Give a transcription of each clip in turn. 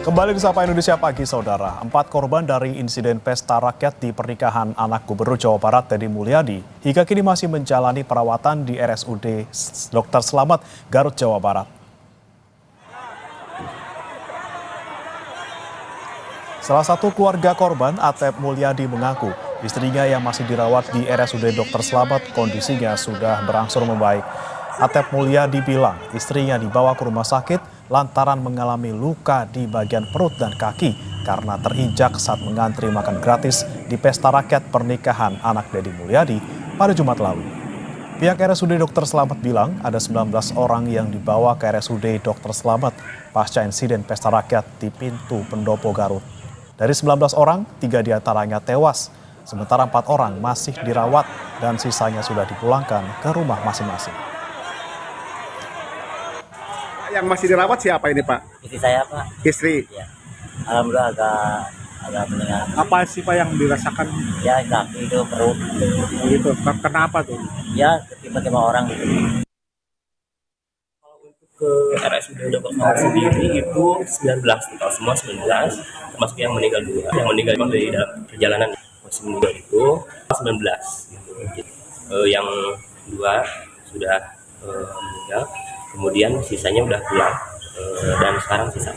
Kembali di Sapa Indonesia Pagi, Saudara. 4 korban dari insiden pesta rakyat di pernikahan anak Gubernur Jawa Barat, Deddy Mulyadi, hingga kini masih menjalani perawatan di RSUD Dr. Slamet, Garut, Jawa Barat. Salah satu keluarga korban, Atep Mulyadi, mengaku istrinya yang masih dirawat di RSUD Dr. Slamet kondisinya sudah berangsur membaik. Atep Mulyadi bilang istrinya dibawa ke rumah sakit lantaran mengalami luka di bagian perut dan kaki karena terinjak saat mengantri makan gratis di pesta rakyat pernikahan anak Deddy Mulyadi pada Jumat lalu. Pihak RSUD Dr. Slamet bilang ada 19 orang yang dibawa ke RSUD Dr. Slamet pasca insiden pesta rakyat di pintu pendopo Garut. Dari 19 orang, 3 diantaranya tewas, sementara 4 orang masih dirawat dan sisanya sudah dipulangkan ke rumah masing-masing. Yang masih dirawat siapa ini, Pak? Istri saya, Pak. Istri? Ya. Alhamdulillah agak mendengar. Apa sih, Pak, yang dirasakan? Ya, kaki itu, perut. Gitu. Kenapa tuh? Ya, tiba-tiba orang gitu. Kalau untuk ke RSUD Dr. Slamet sendiri itu 19, total semua 19, termasuk yang meninggal 2. Yang meninggal memang dari dalam perjalanan masih meninggal itu 19. Yang 2 sudah meninggal. Kemudian sisanya udah pulang dan sekarang sisa.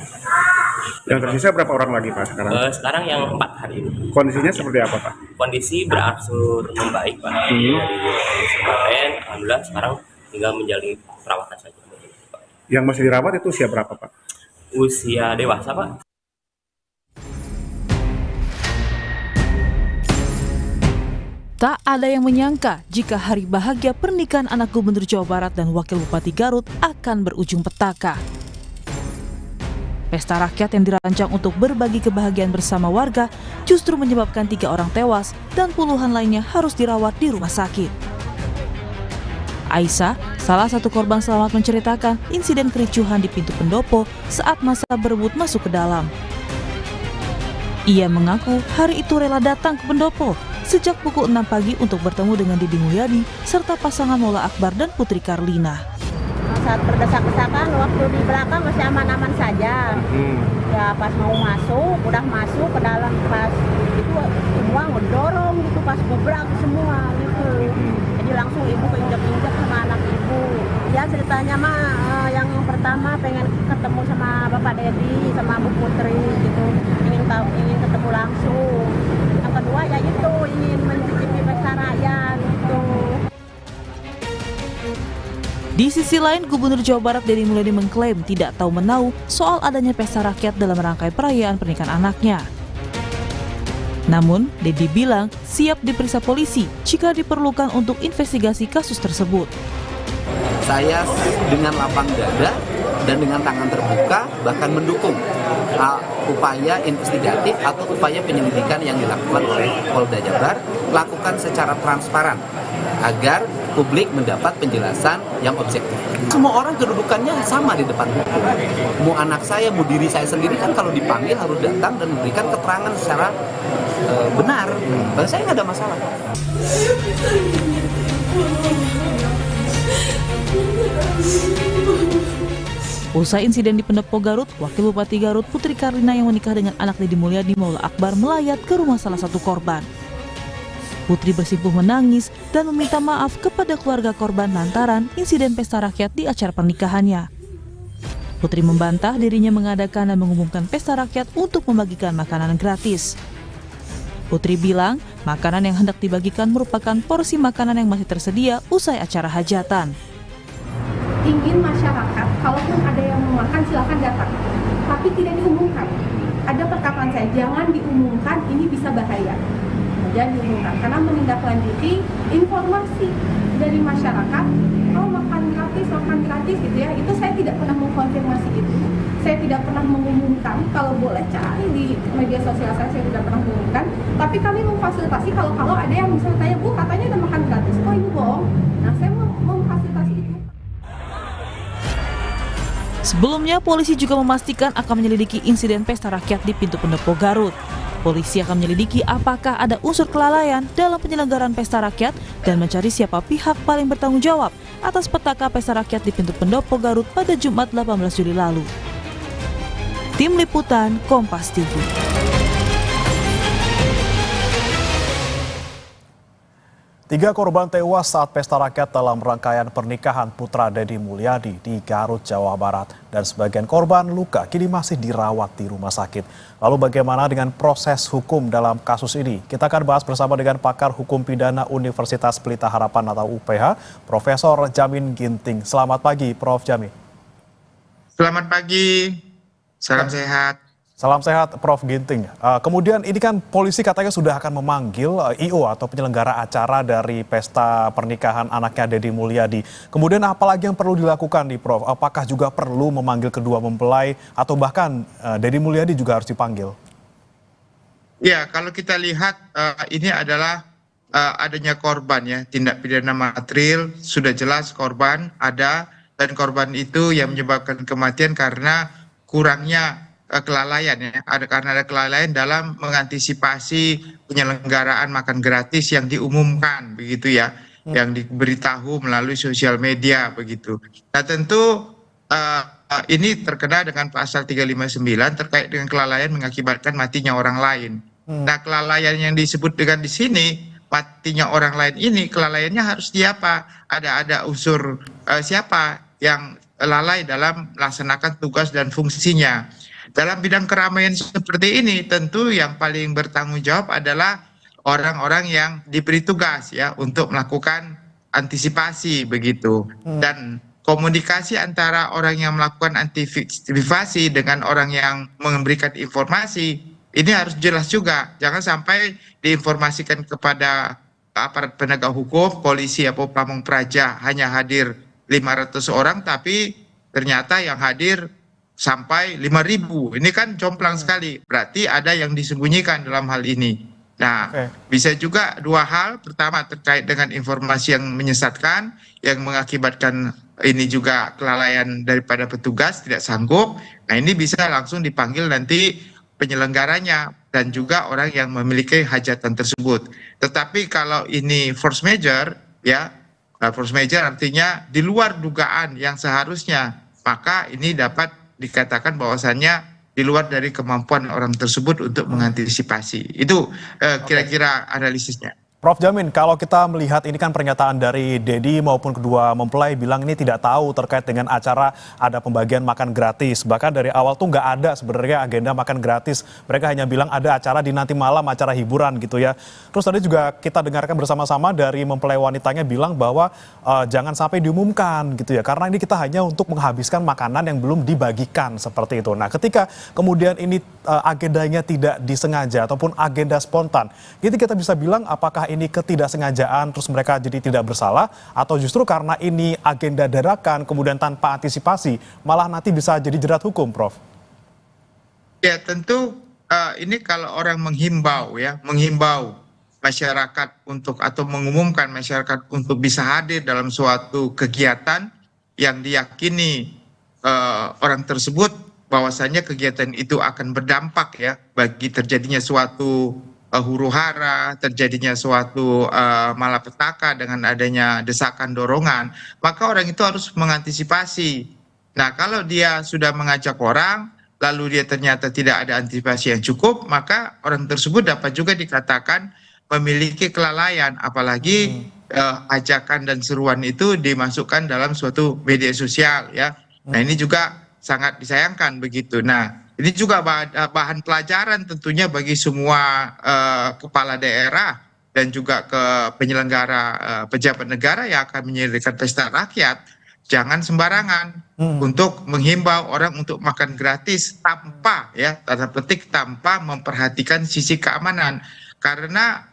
Yang tersisa berapa orang lagi, Pak, sekarang? Sekarang yang 4 hari ini. Kondisinya seperti apa, Pak? Kondisi berangsur membaik, Pak. Dari kondisi kemarin, alhamdulillah sekarang tinggal menjalani perawatan saja. Yang masih dirawat itu usia berapa, Pak? Usia dewasa, Pak. Tak ada yang menyangka jika hari bahagia pernikahan anak Gubernur Jawa Barat dan Wakil Bupati Garut akan berujung petaka. Pesta rakyat yang dirancang untuk berbagi kebahagiaan bersama warga justru menyebabkan 3 orang tewas dan puluhan lainnya harus dirawat di rumah sakit. Aisyah, salah satu korban selamat, menceritakan insiden kericuhan di pintu pendopo saat massa berebut masuk ke dalam. Ia mengaku hari itu rela datang ke pendopo sejak pukul 6 pagi untuk bertemu dengan Deddy Mulyadi serta pasangan Mola Akbar dan Putri Karlina. Saat berdesak-desakan, waktu di belakang masih aman-aman saja. Ya pas mau masuk, udah masuk ke dalam, pas itu semua ngedorong gitu, pas gubrak semua gitu. Jadi langsung ibu keinjak-injak sama anak ibu. Ya ceritanya mah yang pertama pengen ketemu sama Bapak Deddy sama Bu Putri gitu, ingin ketemu langsung. Yang kedua ya itu ingin mencicipi pesta rakyat gitu. Di sisi lain, Gubernur Jawa Barat Deddy Mulyadi mengklaim tidak tahu menahu soal adanya pesta rakyat dalam rangkai perayaan pernikahan anaknya. Namun, Deddy bilang siap diperiksa polisi jika diperlukan untuk investigasi kasus tersebut. Saya dengan lapang dada dan dengan tangan terbuka bahkan mendukung upaya investigatif atau upaya penyelidikan yang dilakukan oleh Polda Jabar, lakukan secara transparan agar publik mendapat penjelasan yang objektif. Semua orang kedudukannya sama di depan hukum. Mau anak saya, mau diri saya sendiri kan kalau dipanggil harus datang dan memberikan keterangan secara benar. Bagi saya nggak ada masalah. Usai insiden di pendopo Garut, Wakil Bupati Garut Putri Karlina yang menikah dengan anak Deddy Mulyadi, Mola Akbar, melayat ke rumah salah satu korban. Putri bersimpuh menangis dan meminta maaf kepada keluarga korban lantaran insiden pesta rakyat di acara pernikahannya. Putri membantah dirinya mengadakan dan mengumumkan pesta rakyat untuk membagikan makanan gratis. Putri bilang makanan yang hendak dibagikan merupakan porsi makanan yang masih tersedia usai acara hajatan. Ingin masyarakat, kalaupun ada yang mau makan silakan datang, tapi tidak diumumkan. Ada perkataan saya, jangan diumumkan, ini bisa bahaya. Jangan diumumkan, karena menindaklanjuti informasi dari masyarakat, oh makan gratis gitu ya, itu saya tidak pernah mengkonfirmasi itu. Saya tidak pernah mengumumkan, kalau boleh cari di media sosial saya tidak pernah mengumumkan, tapi kami memfasilitasi kalau ada yang misalnya tanya, Bu katanya ada makan gratis, oh ini bohong. Nah saya memfasilitasi itu. Sebelumnya, polisi juga memastikan akan menyelidiki insiden pesta rakyat di pintu pendopo Garut. Polisi akan menyelidiki apakah ada unsur kelalaian dalam penyelenggaraan pesta rakyat dan mencari siapa pihak paling bertanggung jawab atas petaka pesta rakyat di pintu pendopo Garut pada Jumat 18 Juli lalu. Tim Liputan Kompas TV. Tiga korban tewas saat pesta rakyat dalam rangkaian pernikahan putra Deddy Mulyadi di Garut, Jawa Barat. Dan sebagian korban luka kini masih dirawat di rumah sakit. Lalu bagaimana dengan proses hukum dalam kasus ini? Kita akan bahas bersama dengan pakar hukum pidana Universitas Pelita Harapan atau UPH, Profesor Jamin Ginting. Selamat pagi, Prof. Jamin. Selamat pagi, salam sehat. Salam sehat, Prof. Ginting. Kemudian ini kan polisi katanya sudah akan memanggil I.O. atau penyelenggara acara dari pesta pernikahan anaknya Deddy Mulyadi. Kemudian apa lagi yang perlu dilakukan nih, Prof? Apakah juga perlu memanggil kedua mempelai atau bahkan Deddy Mulyadi juga harus dipanggil? Ya, kalau kita lihat ini adalah adanya korban ya, tindak pidana material, sudah jelas korban ada, dan korban itu yang menyebabkan kematian karena kurangnya kelalaian ya, karena ada kelalaian dalam mengantisipasi penyelenggaraan makan gratis yang diumumkan begitu ya, yang diberitahu melalui sosial media begitu. Nah tentu ini terkena dengan pasal 359 terkait dengan kelalaian mengakibatkan matinya orang lain. Nah kelalaian yang disebut dengan di sini matinya orang lain ini kelalaiannya harus diapa? Ada unsur siapa yang lalai dalam melaksanakan tugas dan fungsinya. Dalam bidang keramaian seperti ini tentu yang paling bertanggung jawab adalah orang-orang yang diberi tugas ya untuk melakukan antisipasi begitu. Dan komunikasi antara orang yang melakukan antisipasi dengan orang yang memberikan informasi ini harus jelas juga. Jangan sampai diinformasikan kepada aparat penegak hukum, polisi atau pamong praja hanya hadir 500 orang tapi ternyata yang hadir sampai 5.000. Ini kan jomplang sekali. Berarti ada yang disembunyikan dalam hal ini. Nah, bisa juga dua hal. Pertama terkait dengan informasi yang menyesatkan, yang mengakibatkan ini juga kelalaian daripada petugas tidak sanggup. Nah, ini bisa langsung dipanggil nanti penyelenggaranya dan juga orang yang memiliki hajatan tersebut. Tetapi kalau ini force majeure, ya, force majeure artinya di luar dugaan yang seharusnya, maka ini dapat dikatakan bahwasannya di luar dari kemampuan orang tersebut untuk mengantisipasi. Itu kira-kira analisisnya. Prof. Jamin, kalau kita melihat ini kan pernyataan dari Deddy maupun kedua mempelai bilang ini tidak tahu terkait dengan acara ada pembagian makan gratis. Bahkan dari awal tuh nggak ada sebenarnya agenda makan gratis. Mereka hanya bilang ada acara di nanti malam, acara hiburan gitu ya. Terus tadi juga kita dengarkan bersama-sama dari mempelai wanitanya bilang bahwa jangan sampai diumumkan gitu ya. Karena ini kita hanya untuk menghabiskan makanan yang belum dibagikan seperti itu. Nah ketika kemudian ini agendanya tidak disengaja ataupun agenda spontan. Jadi kita bisa bilang apakah ini ketidaksengajaan terus mereka jadi tidak bersalah atau justru karena ini agenda dadakan kemudian tanpa antisipasi malah nanti bisa jadi jerat hukum, Prof? Ya tentu ini kalau orang menghimbau masyarakat untuk atau mengumumkan masyarakat untuk bisa hadir dalam suatu kegiatan yang diyakini orang tersebut bahwasanya kegiatan itu akan berdampak ya bagi terjadinya suatu huru-hara, terjadinya suatu malapetaka dengan adanya desakan dorongan, maka orang itu harus mengantisipasi. Nah, kalau dia sudah mengajak orang, lalu dia ternyata tidak ada antisipasi yang cukup, maka orang tersebut dapat juga dikatakan memiliki kelalaian, apalagi ajakan dan seruan itu dimasukkan dalam suatu media sosial ya. Nah, ini juga sangat disayangkan begitu. Nah, ini juga bahan pelajaran tentunya bagi semua kepala daerah dan juga ke penyelenggara pejabat negara yang akan menyelenggarakan pesta rakyat. Jangan sembarangan untuk menghimbau orang untuk makan gratis tanpa ya, tanda petik tanpa memperhatikan sisi keamanan. Karena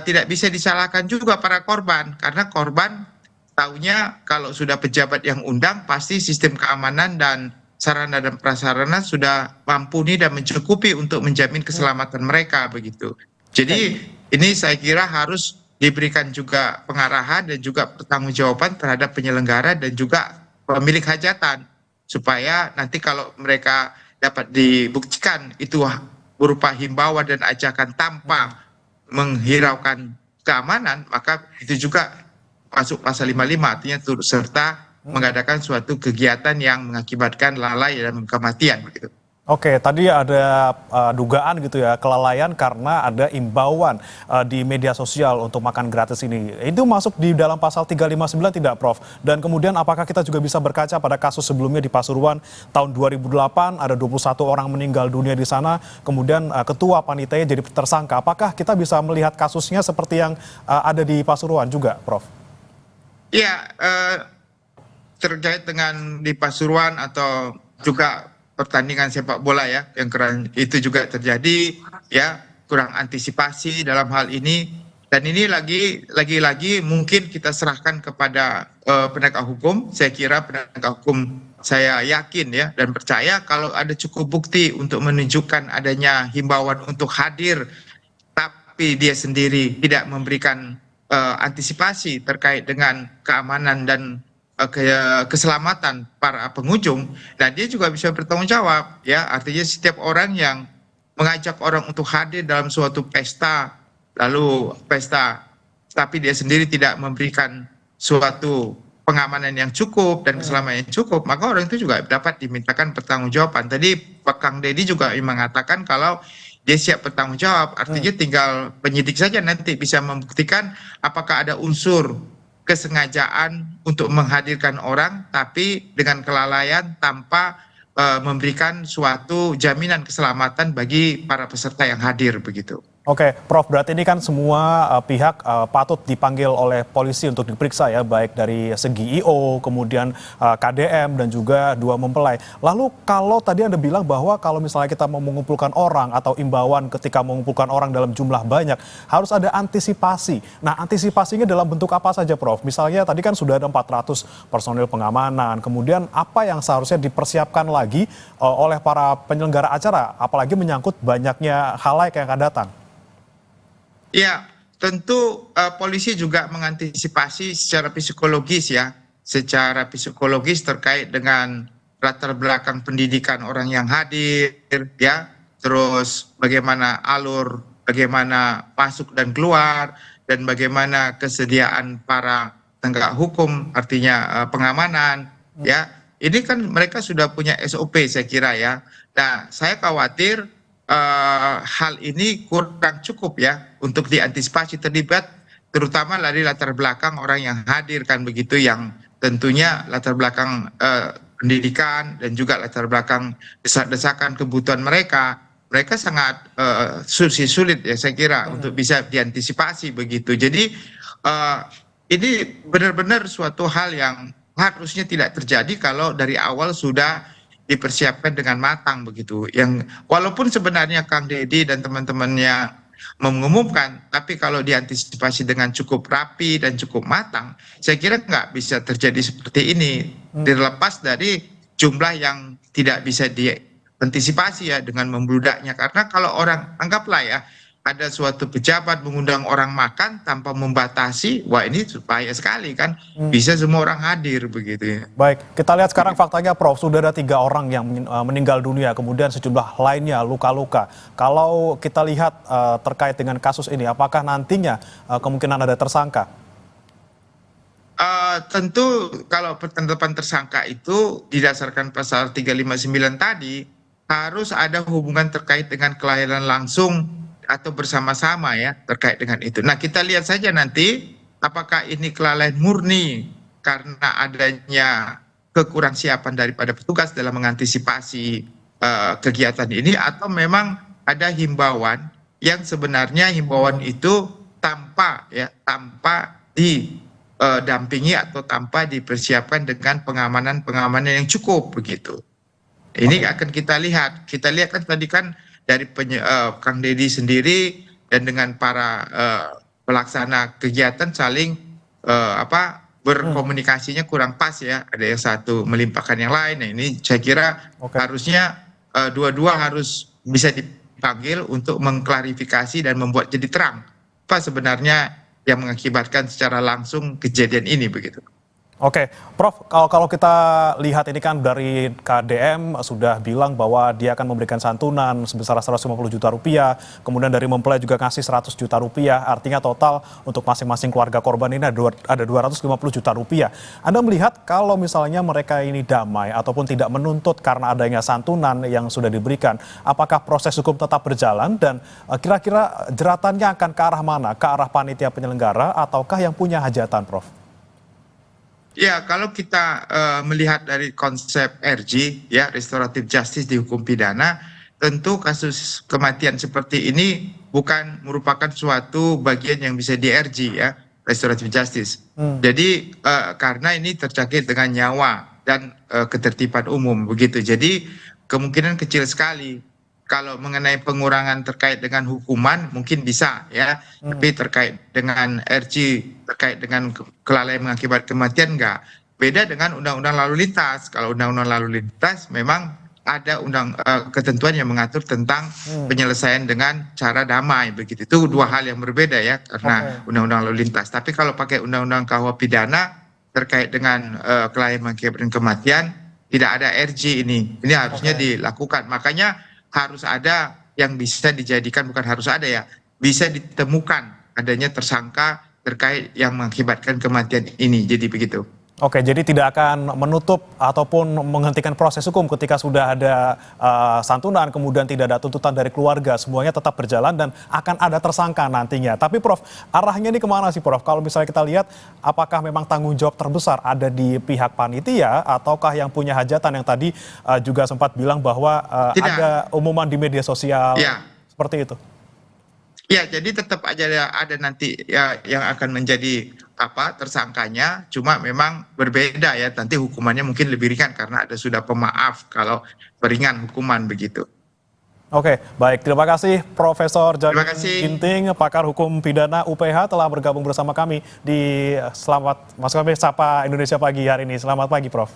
tidak bisa disalahkan juga para korban, karena korban taunya kalau sudah pejabat yang undang pasti sistem keamanan dan sarana dan prasarana sudah mumpuni dan mencukupi untuk menjamin keselamatan mereka begitu. Jadi ini saya kira harus diberikan juga pengarahan dan juga pertanggungjawaban terhadap penyelenggara dan juga pemilik hajatan supaya nanti kalau mereka dapat dibuktikan itu berupa himbauan dan ajakan tanpa menghiraukan keamanan, maka itu juga masuk pasal 55 artinya turut serta mengadakan suatu kegiatan yang mengakibatkan lalai dan kematian begitu. Oke, tadi ada dugaan gitu ya, kelalaian karena ada imbauan di media sosial untuk makan gratis ini. Itu masuk di dalam pasal 359 tidak, Prof? Dan kemudian apakah kita juga bisa berkaca pada kasus sebelumnya di Pasuruan tahun 2008, ada 21 orang meninggal dunia di sana, kemudian ketua panitianya jadi tersangka. Apakah kita bisa melihat kasusnya seperti yang ada di Pasuruan juga, Prof? Ya, terkait dengan di Pasuruan atau juga pertandingan sepak bola ya yang keren itu juga terjadi ya, kurang antisipasi dalam hal ini, dan ini lagi-lagi mungkin kita serahkan kepada penegak hukum. Saya kira penegak hukum, saya yakin ya dan percaya kalau ada cukup bukti untuk menunjukkan adanya himbauan untuk hadir tapi dia sendiri tidak memberikan antisipasi terkait dengan keamanan dan keselamatan para pengunjung, dan dia juga bisa bertanggung jawab ya. Artinya setiap orang yang mengajak orang untuk hadir dalam suatu pesta, lalu pesta tapi dia sendiri tidak memberikan suatu pengamanan yang cukup dan keselamatan yang cukup, maka orang itu juga dapat dimintakan pertanggungjawaban. Tadi Pak Kang Deddy juga mengatakan kalau dia siap bertanggung jawab, artinya tinggal penyidik saja nanti bisa membuktikan apakah ada unsur kesengajaan untuk menghadirkan orang tapi dengan kelalaian tanpa memberikan suatu jaminan keselamatan bagi para peserta yang hadir begitu. Oke, Prof, berarti ini kan semua pihak patut dipanggil oleh polisi untuk diperiksa ya, baik dari segi IO, kemudian KDM dan juga dua mempelai. Lalu kalau tadi Anda bilang bahwa kalau misalnya kita mau mengumpulkan orang atau imbauan ketika mengumpulkan orang dalam jumlah banyak, harus ada antisipasi. Nah, antisipasinya dalam bentuk apa saja, Prof? Misalnya tadi kan sudah ada 400 personil pengamanan, kemudian apa yang seharusnya dipersiapkan lagi oleh para penyelenggara acara, apalagi menyangkut banyaknya khalayak yang akan datang? Ya, tentu polisi juga mengantisipasi secara psikologis ya, secara psikologis terkait dengan latar belakang pendidikan orang yang hadir ya, terus bagaimana alur, bagaimana masuk dan keluar, dan bagaimana kesediaan para penegak hukum, artinya pengamanan ya. Ini kan mereka sudah punya SOP saya kira ya. Nah, saya khawatir hal ini kurang cukup ya untuk diantisipasi, terlibat terutama dari latar belakang orang yang hadir kan begitu, yang tentunya latar belakang pendidikan dan juga latar belakang desak-desakan kebutuhan mereka sangat sulit ya saya kira untuk bisa diantisipasi begitu. Jadi ini benar-benar suatu hal yang harusnya tidak terjadi kalau dari awal sudah dipersiapkan dengan matang begitu. Yang walaupun sebenarnya Kang Deddy dan teman-temannya mengumumkan, tapi kalau diantisipasi dengan cukup rapi dan cukup matang, saya kira nggak bisa terjadi seperti ini. Terlepas dari jumlah yang tidak bisa diantisipasi ya dengan membludaknya. Karena kalau orang anggaplah ya ada suatu pejabat mengundang orang makan tanpa membatasi, wah ini bahaya sekali kan, bisa semua orang hadir begitu ya. Baik, kita lihat sekarang faktanya, Prof, sudah ada 3 orang yang meninggal dunia, kemudian sejumlah lainnya luka-luka. Kalau kita lihat terkait dengan kasus ini, apakah nantinya kemungkinan ada tersangka? Tentu kalau penetapan tersangka itu didasarkan pasal 359 tadi, harus ada hubungan terkait dengan kelalaian langsung atau bersama-sama ya terkait dengan itu. Nah, kita lihat saja nanti apakah ini kelalaian murni karena adanya kekurangsiapan daripada petugas dalam mengantisipasi kegiatan ini, atau memang ada himbauan yang sebenarnya himbauan itu tanpa didampingi atau tanpa dipersiapkan dengan pengamanan yang cukup begitu. Ini akan kita lihat. Kita lihat kan tadi kan dari Kang Deddy sendiri dan dengan para pelaksana kegiatan saling berkomunikasinya kurang pas ya. Ada yang satu melimpahkan yang lain. Nah, ini saya kira harusnya dua-dua harus bisa dipanggil untuk mengklarifikasi dan membuat jadi terang apa sebenarnya yang mengakibatkan secara langsung kejadian ini begitu. Oke, Prof, kalau kita lihat ini kan dari KDM sudah bilang bahwa dia akan memberikan santunan sebesar 150 juta rupiah, kemudian dari mempelai juga ngasih 100 juta rupiah, artinya total untuk masing-masing keluarga korban ini ada 250 juta rupiah. Anda melihat kalau misalnya mereka ini damai ataupun tidak menuntut karena adanya santunan yang sudah diberikan, apakah proses hukum tetap berjalan dan kira-kira jeratannya akan ke arah mana? Ke arah panitia penyelenggara ataukah yang punya hajatan, Prof? Ya, kalau kita melihat dari konsep RJ, ya, restoratif justice di hukum pidana, tentu kasus kematian seperti ini bukan merupakan suatu bagian yang bisa di RJ, ya, restoratif justice. Jadi karena ini terkait dengan nyawa dan ketertiban umum, begitu. Jadi kemungkinan kecil sekali. Kalau mengenai pengurangan terkait dengan hukuman mungkin bisa, ya, tapi terkait dengan RJ, terkait dengan kelalaian mengakibat kematian enggak. Beda dengan undang-undang lalu lintas. Kalau undang-undang lalu lintas memang ada ketentuan yang mengatur tentang penyelesaian dengan cara damai, begitu. Itu dua hal yang berbeda, ya, karena undang-undang lalu lintas. Tapi kalau pakai undang-undang KUH pidana terkait dengan kelalaian mengakibatkan kematian, tidak ada RJ ini. Ini harusnya dilakukan. Makanya harus ada yang bisa dijadikan, bukan harus ada, ya, bisa ditemukan adanya tersangka terkait yang mengakibatkan kematian ini. Jadi begitu. Oke, jadi tidak akan menutup ataupun menghentikan proses hukum ketika sudah ada santunan, kemudian tidak ada tuntutan dari keluarga, semuanya tetap berjalan dan akan ada tersangka nantinya. Tapi Prof, arahnya ini kemana sih, Prof? Kalau misalnya kita lihat, apakah memang tanggung jawab terbesar ada di pihak panitia, ataukah yang punya hajatan yang tadi juga sempat bilang bahwa ada umuman di media sosial, seperti itu? Ya, jadi tetap aja ada nanti, ya, yang akan menjadi tersangkanya, cuma memang berbeda, ya, nanti hukumannya mungkin lebih ringan karena ada sudah pemaaf kalau peringan hukuman, begitu. Oke, baik, terima kasih Profesor Jamin Ginting, pakar hukum pidana UPH telah bergabung bersama kami di Sapa Indonesia Pagi hari ini. Selamat pagi, Prof.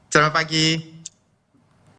Selamat pagi.